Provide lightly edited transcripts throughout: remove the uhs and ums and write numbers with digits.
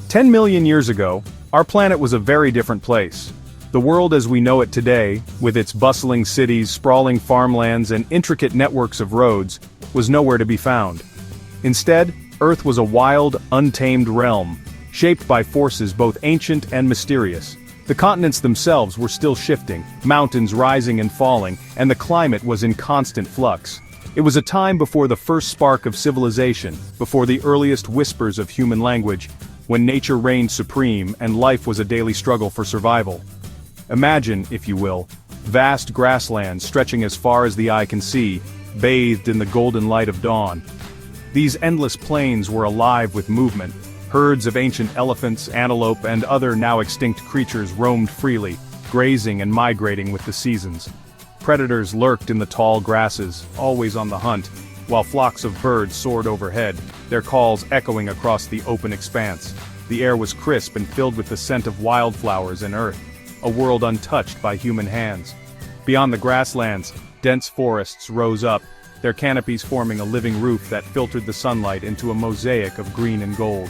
10 million years ago, our planet was a very different place. The world as we know it today, with its bustling cities, sprawling farmlands, and intricate networks of roads, was nowhere to be found. Instead, Earth was a wild, untamed realm, shaped by forces both ancient and mysterious. The continents themselves were still shifting, mountains rising and falling, and the climate was in constant flux. It was a time before the first spark of civilization, before the earliest whispers of human language, when nature reigned supreme and life was a daily struggle for survival. Imagine, if you will, vast grasslands stretching as far as the eye can see, bathed in the golden light of dawn. These endless plains were alive with movement. Herds of ancient elephants, antelope, and other now extinct creatures roamed freely, grazing and migrating with the seasons. Predators lurked in the tall grasses, always on the hunt, while flocks of birds soared overhead, their calls echoing across the open expanse. The air was crisp and filled with the scent of wildflowers and earth, a world untouched by human hands. Beyond the grasslands, dense forests rose up, their canopies forming a living roof that filtered the sunlight into a mosaic of green and gold.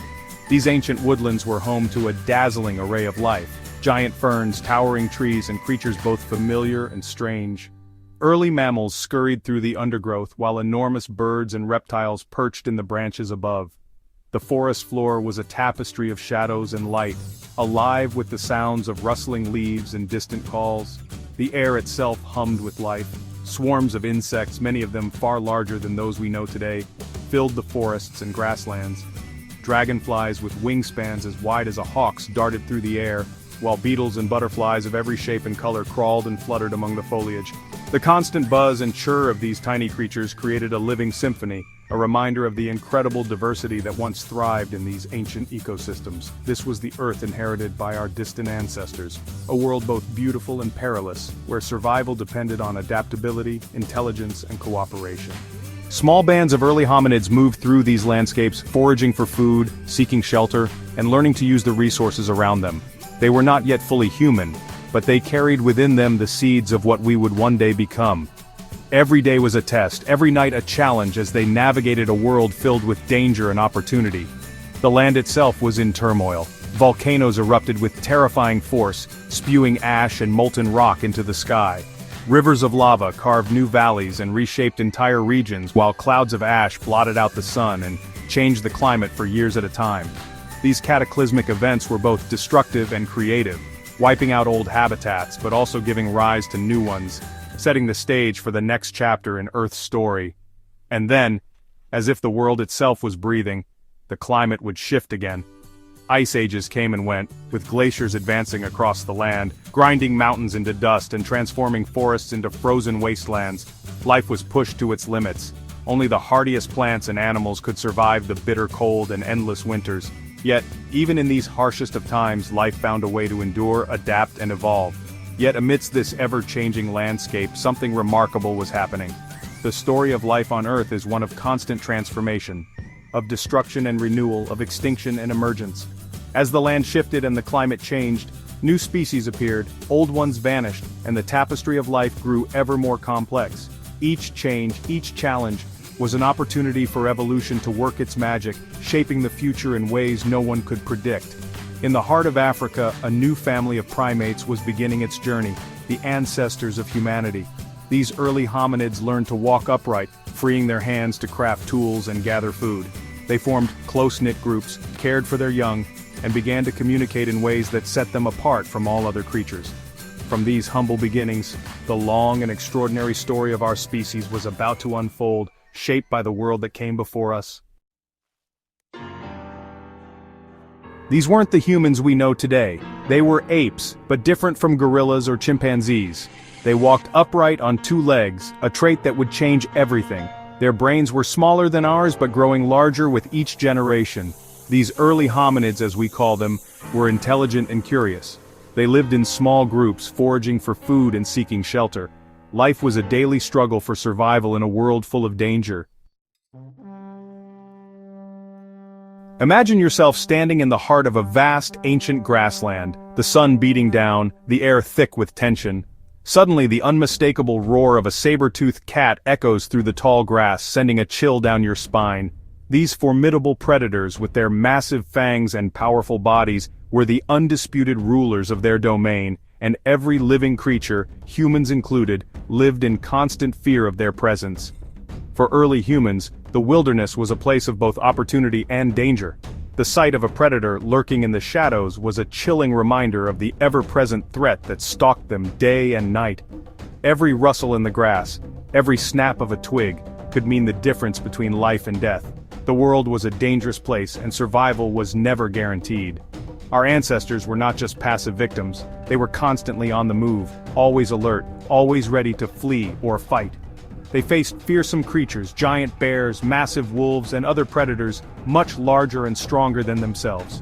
These ancient woodlands were home to a dazzling array of life, giant ferns, towering trees, and creatures both familiar and strange. Early mammals scurried through the undergrowth while enormous birds and reptiles perched in the branches above. The forest floor was a tapestry of shadows and light, alive with the sounds of rustling leaves and distant calls. The air itself hummed with life. Swarms of insects, many of them far larger than those we know today, filled the forests and grasslands. Dragonflies with wingspans as wide as a hawk's darted through the air, while beetles and butterflies of every shape and color crawled and fluttered among the foliage. The constant buzz and chirr of these tiny creatures created a living symphony, a reminder of the incredible diversity that once thrived in these ancient ecosystems. This was the Earth inherited by our distant ancestors, a world both beautiful and perilous, where survival depended on adaptability, intelligence, and cooperation. Small bands of early hominids moved through these landscapes, foraging for food, seeking shelter, and learning to use the resources around them. They were not yet fully human, but they carried within them the seeds of what we would one day become. Every day was a test, every night a challenge as they navigated a world filled with danger and opportunity. The land itself was in turmoil. Volcanoes erupted with terrifying force, spewing ash and molten rock into the sky. Rivers of lava carved new valleys and reshaped entire regions, while clouds of ash blotted out the sun and changed the climate for years at a time. These cataclysmic events were both destructive and creative, wiping out old habitats but also giving rise to new ones, setting the stage for the next chapter in Earth's story. And then, as if the world itself was breathing, the climate would shift again. Ice ages came and went, with glaciers advancing across the land, grinding mountains into dust and transforming forests into frozen wastelands. Life was pushed to its limits. Only the hardiest plants and animals could survive the bitter cold and endless winters. Yet, even in these harshest of times, life found a way to endure, adapt, and evolve. Yet amidst this ever-changing landscape, something remarkable was happening. The story of life on Earth is one of constant transformation, of destruction and renewal, of extinction and emergence. As the land shifted and the climate changed, new species appeared, old ones vanished, and the tapestry of life grew ever more complex. Each change, each challenge, was an opportunity for evolution to work its magic, shaping the future in ways no one could predict. In the heart of Africa, a new family of primates was beginning its journey, the ancestors of humanity. These early hominids learned to walk upright, freeing their hands to craft tools and gather food. They formed close-knit groups, cared for their young, and began to communicate in ways that set them apart from all other creatures. From these humble beginnings, the long and extraordinary story of our species was about to unfold, shaped by the world that came before us. These weren't the humans we know today. They were apes, but different from gorillas or chimpanzees. They walked upright on two legs, a trait that would change everything. Their brains were smaller than ours but growing larger with each generation. These early hominids, as we call them, were intelligent and curious. They lived in small groups, foraging for food and seeking shelter. Life was a daily struggle for survival in a world full of danger. Imagine yourself standing in the heart of a vast, ancient grassland, the sun beating down, the air thick with tension. Suddenly the unmistakable roar of a saber-toothed cat echoes through the tall grass, sending a chill down your spine. These formidable predators with their massive fangs and powerful bodies were the undisputed rulers of their domain, and every living creature, humans included, lived in constant fear of their presence. For early humans, the wilderness was a place of both opportunity and danger. The sight of a predator lurking in the shadows was a chilling reminder of the ever-present threat that stalked them day and night. Every rustle in the grass, every snap of a twig, could mean the difference between life and death. The world was a dangerous place and survival was never guaranteed. Our ancestors were not just passive victims, they were constantly on the move, always alert, always ready to flee or fight. They faced fearsome creatures, giant bears, massive wolves, and other predators, much larger and stronger than themselves.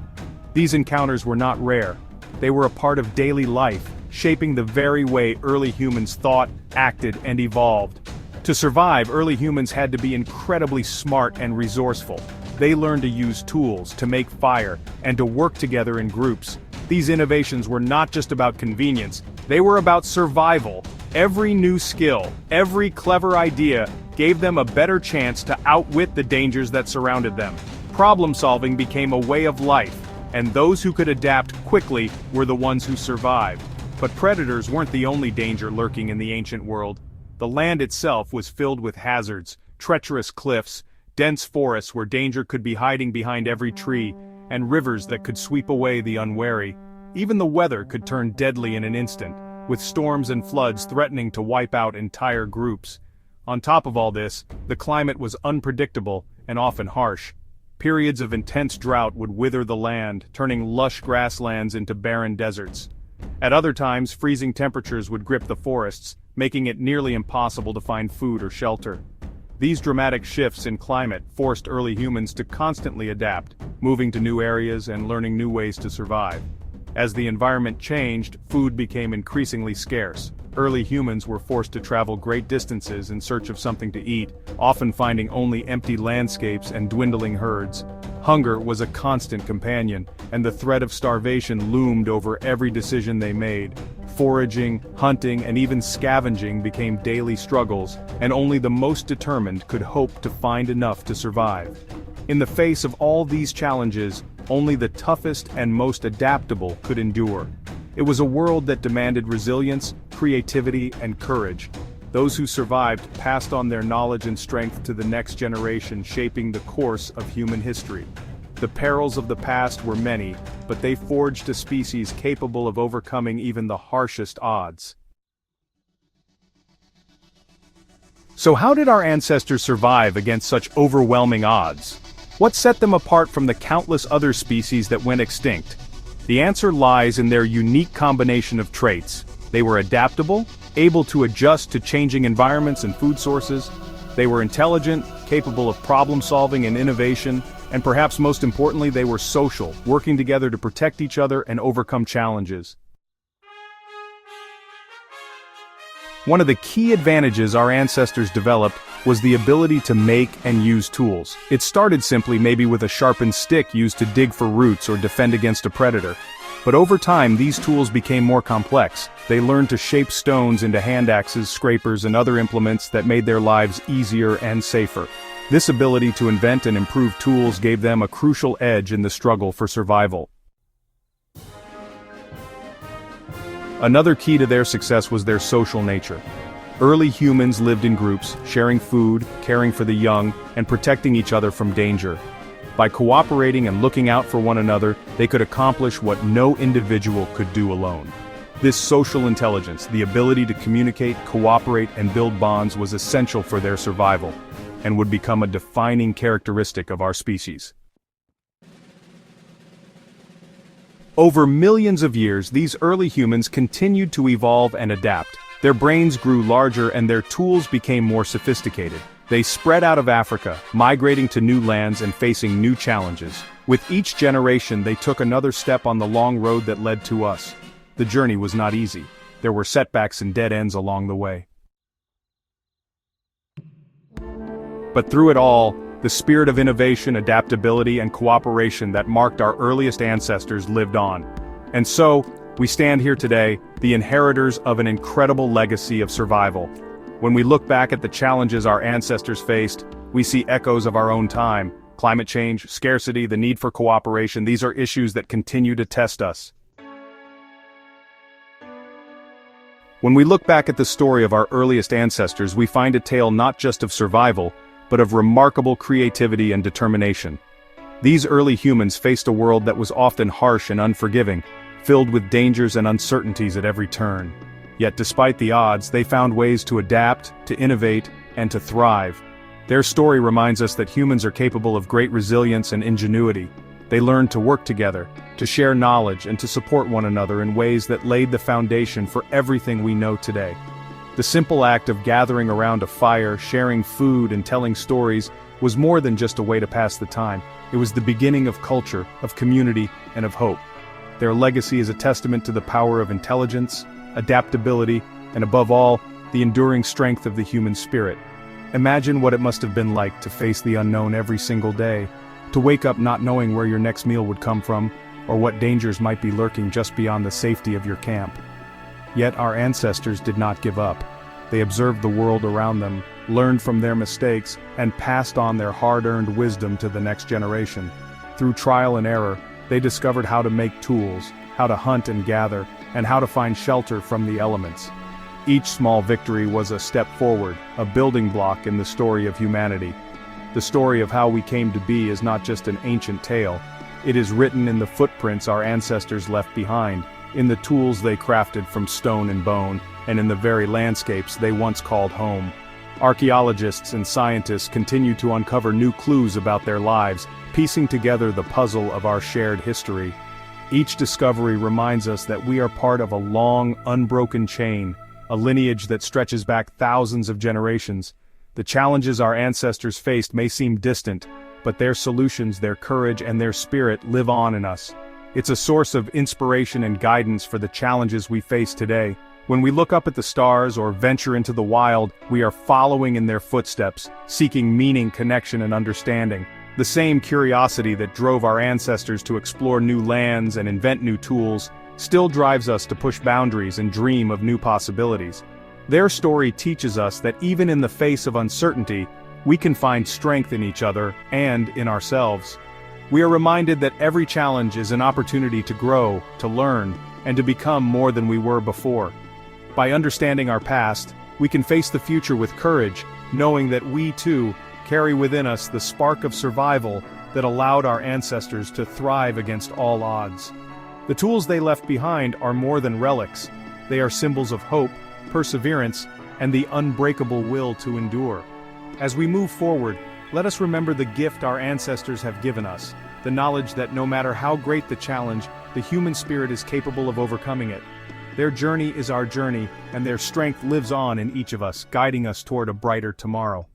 These encounters were not rare. They were a part of daily life, shaping the very way early humans thought, acted, and evolved. To survive, early humans had to be incredibly smart and resourceful. They learned to use tools, to make fire, and to work together in groups. These innovations were not just about convenience, they were about survival. Every new skill, every clever idea, gave them a better chance to outwit the dangers that surrounded them. Problem-solving became a way of life, and those who could adapt quickly were the ones who survived. But predators weren't the only danger lurking in the ancient world. The land itself was filled with hazards, treacherous cliffs, dense forests where danger could be hiding behind every tree, and rivers that could sweep away the unwary. Even the weather could turn deadly in an instant, with storms and floods threatening to wipe out entire groups. On top of all this, the climate was unpredictable and often harsh. Periods of intense drought would wither the land, turning lush grasslands into barren deserts. At other times, freezing temperatures would grip the forests, making it nearly impossible to find food or shelter. These dramatic shifts in climate forced early humans to constantly adapt, moving to new areas and learning new ways to survive. As the environment changed, food became increasingly scarce. Early humans were forced to travel great distances in search of something to eat, often finding only empty landscapes and dwindling herds. Hunger was a constant companion, and the threat of starvation loomed over every decision they made. Foraging, hunting, and even scavenging became daily struggles, and only the most determined could hope to find enough to survive. In the face of all these challenges, only the toughest and most adaptable could endure. It was a world that demanded resilience, creativity, and courage. Those who survived passed on their knowledge and strength to the next generation, shaping the course of human history. The perils of the past were many, but they forged a species capable of overcoming even the harshest odds. So how did our ancestors survive against such overwhelming odds? What set them apart from the countless other species that went extinct? The answer lies in their unique combination of traits. They were adaptable, able to adjust to changing environments and food sources. They were intelligent, capable of problem-solving and innovation, and perhaps most importantly, they were social, working together to protect each other and overcome challenges. One of the key advantages our ancestors developed was the ability to make and use tools. It started simply maybe with a sharpened stick used to dig for roots or defend against a predator. But over time, these tools became more complex. They learned to shape stones into hand axes, scrapers, and other implements that made their lives easier and safer. This ability to invent and improve tools gave them a crucial edge in the struggle for survival. Another key to their success was their social nature. Early humans lived in groups, sharing food, caring for the young, and protecting each other from danger. By cooperating and looking out for one another, they could accomplish what no individual could do alone. This social intelligence, the ability to communicate, cooperate, and build bonds was essential for their survival, and would become a defining characteristic of our species. Over millions of years, these early humans continued to evolve and adapt. Their brains grew larger and their tools became more sophisticated. They spread out of Africa, migrating to new lands and facing new challenges. With each generation, they took another step on the long road that led to us. The journey was not easy. There were setbacks and dead ends along the way. But through it all, the spirit of innovation, adaptability, and cooperation that marked our earliest ancestors lived on. And so, we stand here today, the inheritors of an incredible legacy of survival. When we look back at the challenges our ancestors faced, we see echoes of our own time. Climate change, scarcity, the need for cooperation, these are issues that continue to test us. When we look back at the story of our earliest ancestors, we find a tale not just of survival, but of remarkable creativity and determination. These early humans faced a world that was often harsh and unforgiving, filled with dangers and uncertainties at every turn. Yet despite the odds, they found ways to adapt, to innovate, and to thrive. Their story reminds us that humans are capable of great resilience and ingenuity. They learned to work together, to share knowledge, and to support one another in ways that laid the foundation for everything we know today. The simple act of gathering around a fire, sharing food, and telling stories was more than just a way to pass the time. It was the beginning of culture, of community, and of hope. Their legacy is a testament to the power of intelligence, adaptability, and above all, the enduring strength of the human spirit. Imagine what it must have been like to face the unknown every single day, to wake up not knowing where your next meal would come from, or what dangers might be lurking just beyond the safety of your camp. Yet our ancestors did not give up. They observed the world around them, learned from their mistakes, and passed on their hard-earned wisdom to the next generation. Through trial and error, they discovered how to make tools, how to hunt and gather, and how to find shelter from the elements. Each small victory was a step forward, a building block in the story of humanity. The story of how we came to be is not just an ancient tale. It is written in the footprints our ancestors left behind, in the tools they crafted from stone and bone, and in the very landscapes they once called home. Archaeologists and scientists continue to uncover new clues about their lives, piecing together the puzzle of our shared history. Each discovery reminds us that we are part of a long, unbroken chain, a lineage that stretches back thousands of generations. The challenges our ancestors faced may seem distant, but their solutions, their courage, and their spirit live on in us. It's a source of inspiration and guidance for the challenges we face today. When we look up at the stars or venture into the wild, we are following in their footsteps, seeking meaning, connection, and understanding. The same curiosity that drove our ancestors to explore new lands and invent new tools still drives us to push boundaries and dream of new possibilities. Their story teaches us that even in the face of uncertainty, we can find strength in each other and in ourselves. We are reminded that every challenge is an opportunity to grow, to learn, and to become more than we were before. By understanding our past, we can face the future with courage, knowing that we too carry within us the spark of survival that allowed our ancestors to thrive against all odds. The tools they left behind are more than relics. They are symbols of hope, perseverance, and the unbreakable will to endure. As we move forward, let us remember the gift our ancestors have given us, the knowledge that no matter how great the challenge, the human spirit is capable of overcoming it. Their journey is our journey, and their strength lives on in each of us, guiding us toward a brighter tomorrow.